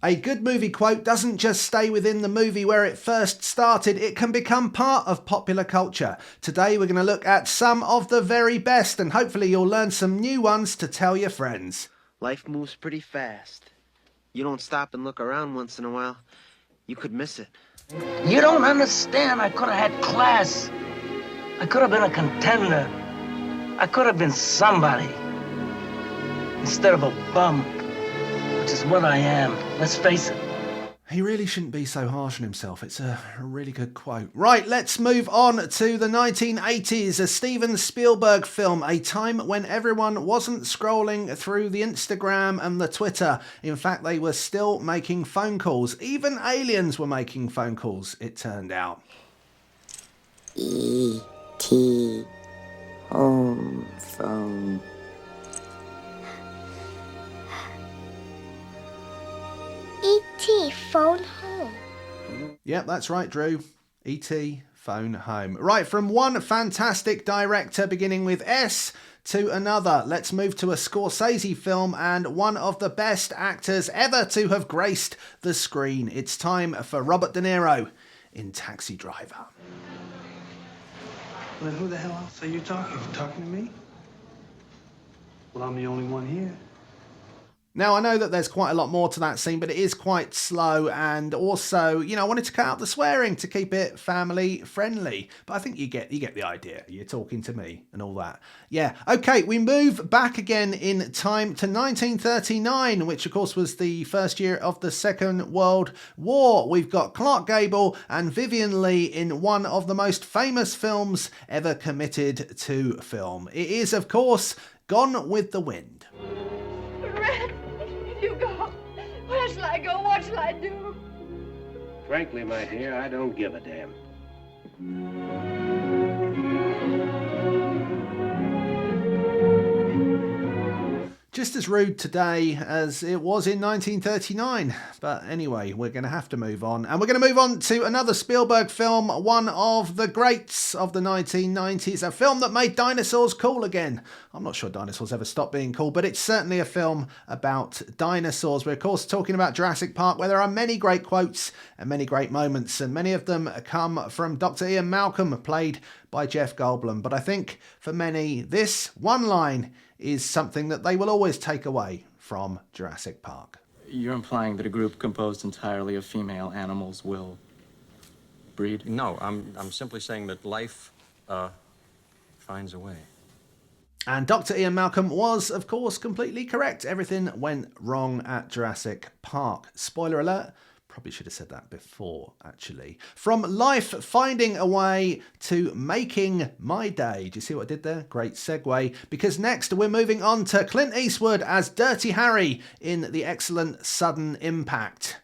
A good movie quote doesn't just stay within the movie where it first started, it can become part of popular culture. Today we're going to look at some of the very best, and hopefully you'll learn some new ones to tell your friends. Life moves pretty fast. You don't stop and look around once in a while, you could miss it. You don't understand. I could have had class. I could have been a contender. I could have been somebody instead of a bum, which is what I am. Let's face it. He really shouldn't be so harsh on himself. It's a really good quote. Right, let's move on to the 1980s, a Steven Spielberg film, a time when everyone wasn't scrolling through the Instagram and the Twitter. In fact, they were still making phone calls. Even aliens were making phone calls, it turned out. E.T. Home phone. E.T. phone home. Yep, that's right, Drew. E.T. phone home. Right, from one fantastic director beginning with S to another, let's move to a Scorsese film and one of the best actors ever to have graced the screen. It's time for Robert De Niro in Taxi Driver. Well, then who the hell else are you talking to? Talking to me? Well, I'm the only one here. Now, I know that there's quite a lot more to that scene, but it is quite slow, and also, you know, I wanted to cut out the swearing to keep it family friendly. But I think you get the idea. You're talking to me and all that. Yeah, okay, we move back again in time to 1939, which of course was the first year of the Second World War. We've got Clark Gable and Vivien Leigh in one of the most famous films ever committed to film. It is, of course, Gone with the Wind. Red, you go. Where shall I go? What shall I do? Frankly, my dear, I don't give a damn. Just as rude today as it was in 1939. But anyway, we're going to have to move on. And we're going to move on to another Spielberg film, one of the greats of the 1990s, a film that made dinosaurs cool again. I'm not sure dinosaurs ever stopped being cool, but it's certainly a film about dinosaurs. We're of course talking about Jurassic Park, where there are many great quotes and many great moments, and many of them come from Dr. Ian Malcolm, played by Jeff Goldblum. But I think for many, this one line is something that they will always take away from Jurassic Park. You're implying that a group composed entirely of female animals will breed? No, I'm simply saying that life finds a way. And Dr. Ian Malcolm was, of course, completely correct. Everything went wrong at Jurassic Park. Spoiler alert. Probably should have said that before, actually. From life finding a way to making my day. Do you see what I did there? Great segue. Because next we're moving on to Clint Eastwood as Dirty Harry in the excellent Sudden Impact.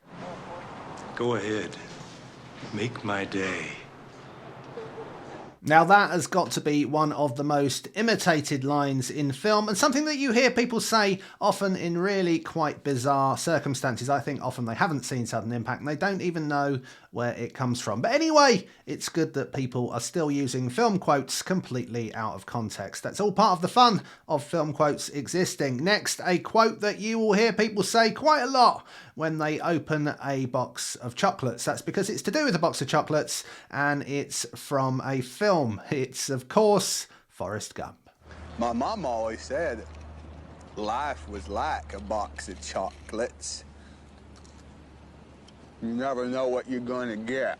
Go ahead. Make my day. Now that has got to be one of the most imitated lines in film, and something that you hear people say often in really quite bizarre circumstances. I think often they haven't seen Sudden Impact and they don't even know where it comes from. But anyway, it's good that people are still using film quotes completely out of context. That's all part of the fun of film quotes existing. Next, a quote that you will hear people say quite a lot when they open a box of chocolates. That's because it's to do with a box of chocolates and it's from a film. It's, of course, Forrest Gump. My mom always said life was like a box of chocolates. You never know what you're going to get.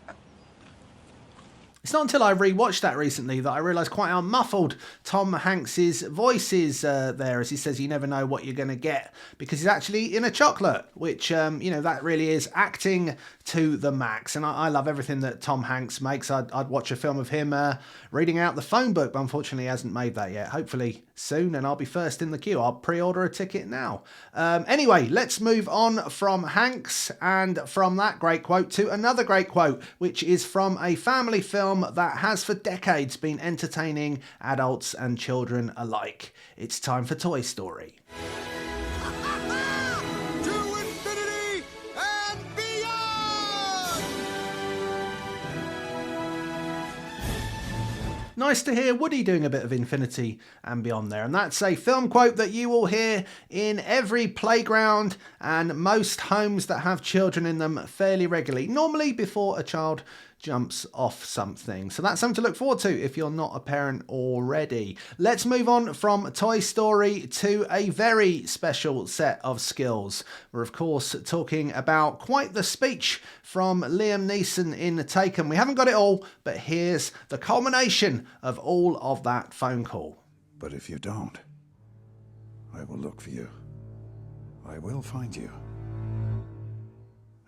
It's not until I rewatched that recently that I realised quite how muffled Tom Hanks's voice is there, as he says you never know what you're going to get, because he's actually in a chocolate, which, you know, that really is acting to the max. And I love everything that Tom Hanks makes. I'd watch a film of him reading out the phone book, but unfortunately he hasn't made that yet. Hopefully soon, and I'll be first in the queue. I'll pre-order a ticket now. Anyway, let's move on from Hanks and from that great quote to another great quote, which is from a family film that has for decades been entertaining adults and children alike. It's time for Toy Story. Nice to hear Woody doing a bit of Infinity and Beyond there. And that's a film quote that you will hear in every playground and most homes that have children in them fairly regularly, normally before a child jumps off something. So that's something to look forward to if you're not a parent already. Let's move on from Toy Story to a very special set of skills. We're of course talking about quite the speech from Liam Neeson in Taken. We haven't got it all, but here's the culmination of all of that phone call. But if you don't, I will look for you. I will find you.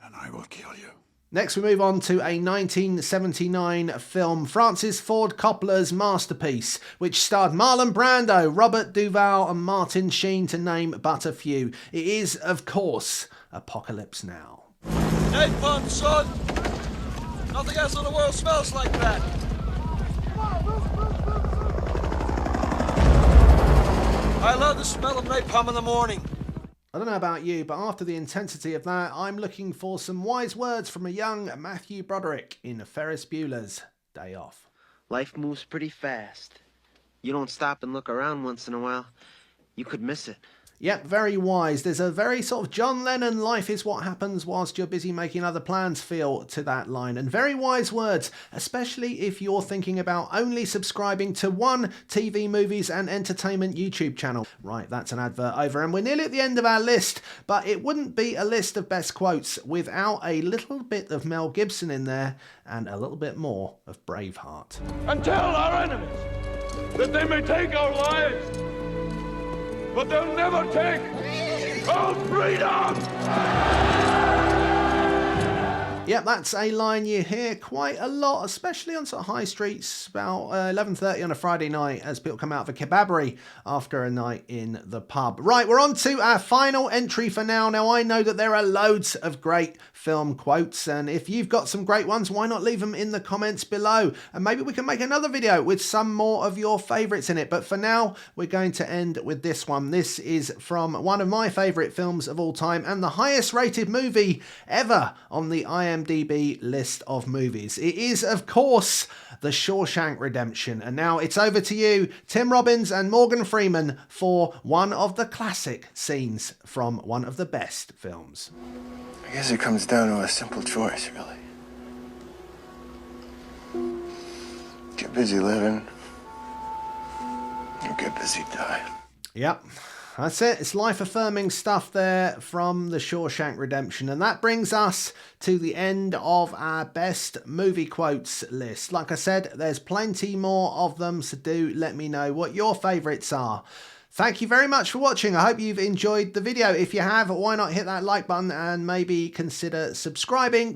And I will kill you. Next we move on to a 1979 film, Francis Ford Coppola's masterpiece, which starred Marlon Brando, Robert Duvall and Martin Sheen, to name but a few. It is, of course, Apocalypse Now. Napalm, son! Nothing else in the world smells like that! I love the smell of napalm in the morning. I don't know about you, but after the intensity of that, I'm looking for some wise words from a young Matthew Broderick in Ferris Bueller's Day Off. Life moves pretty fast. You don't stop and look around once in a while, you could miss it. Yep, very wise. There's a very sort of John Lennon, life is what happens whilst you're busy making other plans feel to that line. And very wise words, especially if you're thinking about only subscribing to one TV, movies and entertainment YouTube channel. Right, that's an advert over and we're nearly at the end of our list, but it wouldn't be a list of best quotes without a little bit of Mel Gibson in there and a little bit more of Braveheart. And tell our enemies that they may take our lives, but they'll never take our freedom! Yep, that's a line you hear quite a lot, especially on sort of high streets about 11:30 on a Friday night as people come out for kebabbery after a night in the pub. Right, we're on to our final entry for now. Now, I know that there are loads of great film quotes, and if you've got some great ones, why not leave them in the comments below? And maybe we can make another video with some more of your favourites in it. But for now, we're going to end with this one. This is from one of my favourite films of all time and the highest rated movie ever on the IMDb list of movies. It is, of course, The Shawshank Redemption. And now it's over to you, Tim Robbins and Morgan Freeman, for one of the classic scenes from one of the best films. I guess it comes down to a simple choice, really. Get busy living, or get busy dying. Yep. That's it. It's life-affirming stuff there from The Shawshank Redemption. And that brings us to the end of our best movie quotes list. Like I said, there's plenty more of them, so do let me know what your favourites are. Thank you very much for watching. I hope you've enjoyed the video. If you have, why not hit that like button and maybe consider subscribing.